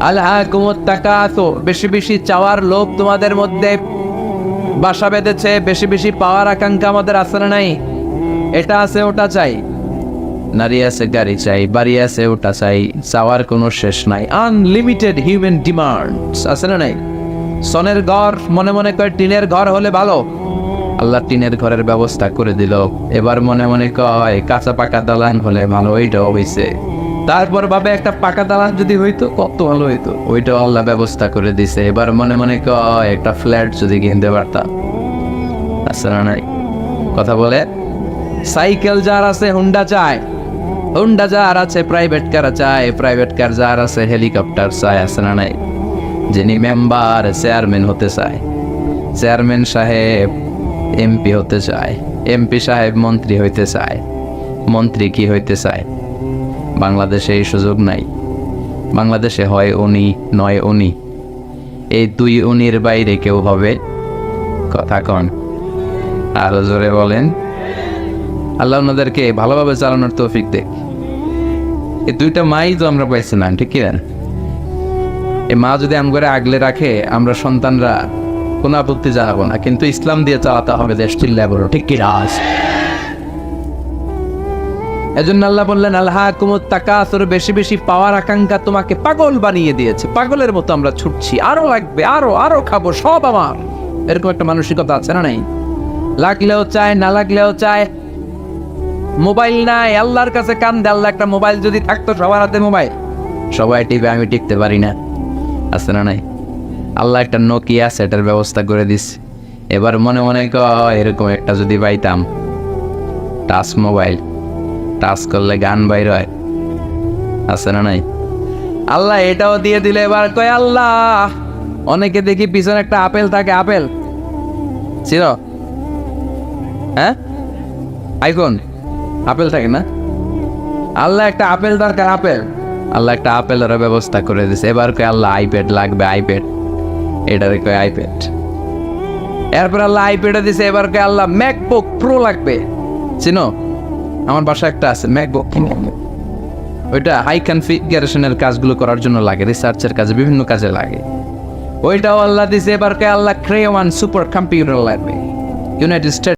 আলহাকুমুত তাকাসুর, বেশি বেশি চাওয়ার লোভ তোমাদের মধ্যে বাসা বেঁধেছে। বেশি বেশি পাওয়ার আকাঙ্ক্ষা আমাদের আছে না নাই? এটা আছে ওটা চাই, নারী আছে গাড়ি চাই, বাড়ি আছে ওটা চাই, চাওয়ার কোনো শেষ নাই। আনলিমিটেড হিউম্যান ডিমান্ডস আছে না নাই? সনের ঘর মনে মনে করে টিনের ঘর হলে ভালো, আল্লাহ টিনের ঘরের ব্যবস্থা করে দিল। এবার মনে মনে কয় কাঁচা পাকা দালান হলে ভালো, ওইটাও হইছে। তারপর ভাবে একটা পাকা দালান যদি হইতো কত ভালো হইতো, ওইটাও আল্লাহ ব্যবস্থা করে দিছে। এবার মনে মনে কয় একটা ফ্ল্যাট যদি কিনতে পারতাম, আছে না নাই? কথা বলে। সাইকেল যার আছে হুন্ডা চায়, হুন্ডা যার আছে প্রাইভেট কার চায়, প্রাইভেট কার যার আছে হেলিকপ্টার চায়, আছে না নাই? যিনি মেম্বার চেয়ারম্যান হতে চায়, চেয়ারম্যান সাহেব এমপি হতে চায়, এমপি সাহেব মন্ত্রী হইতে চায়, মন্ত্রী কি হইতে চায়? বাংলাদেশে এই সুযোগ নাই। বাংলাদেশে হয় উনি নয় উনি, এই দুই উনির বাইরে কেউ হবে? কথা কন, আরো জোরে বলেন। আল্লাহ ওনাদেরকে ভালোভাবে চালানোর তৌফিক দেখ। এই দুইটা মাই তো আমরা পাইছি না, ঠিক কিনা? এই মা যদি আমগরে আগলে রাখে, আমরা সন্তানরা কোনো আপত্তি জানাবো না, কিন্তু ইসলাম দিয়ে চালাতে হবে দেশ, চিল্লায় বলো ঠিক কি রাজ। এজন্য আল্লাহ বললেন আলহাকুমুত তাকাসুর, বেশি বেশি পাওয়ার আকাঙ্ক্ষা তোমাকে পাগল বানিয়ে দিয়েছে। পাগলের মতো আমরা ছুটছি, আরো লাগবে, আরো আরো খাবো, সব আমার, এরকম একটা মানসিকতা আছে না নাই? লাগলেও চায়, না লাগলেও চায়। মোবাইল নাই, আল্লাহর কাছে কান্দে, আল্লাহ একটা মোবাইল যদি থাকতো, সবার হাতে মোবাইল, সবাই টিপে, আমি টিপতে পারি না, আছে না নাই? আল্লাহ একটা নোকিয়া সেটার ব্যবস্থা করে দিস। এবার মনে মনে কয় এরকম একটা যদি পাইতাম, টাচ মোবাইল, টাচ করলে গান বাইর হয়, আছে না নাই? আল্লাহ এটাও দিয়ে দিলে এবার কয় আল্লাহ, অনেকে দেখি পিছনে একটা আপেল থাকে, আপেল ছিল, হ্যাঁ আইফোন আপেল থাকে না? আল্লাহ একটা আপেল দরকার, আপেল, আল্লাহ একটা আপেলের ব্যবস্থা করে দিছে। এবার কয় আল্লাহ আইপ্যাড লাগবে, আইপ্যাড, এটারে কয় আইপ্যাড। এরপর আল্লাহ আইপ্যাডে দিছে, এবার কয় আল্লাহ ম্যাকবুক প্রো লাগবে। চিনো? আমার বাসায় একটা আছে ম্যাকবুক, ওইটা হাই কনফিগারেশনের কাজগুলো করার জন্য লাগে, রিসার্চের কাজে, বিভিন্ন কাজে লাগে। ওইটাও আল্লাহ দিছে। এবার কয় আল্লাহ ক্রেওয়ান সুপার কম্পিউটার লাগবে, ইউনাইটেড স্টেটস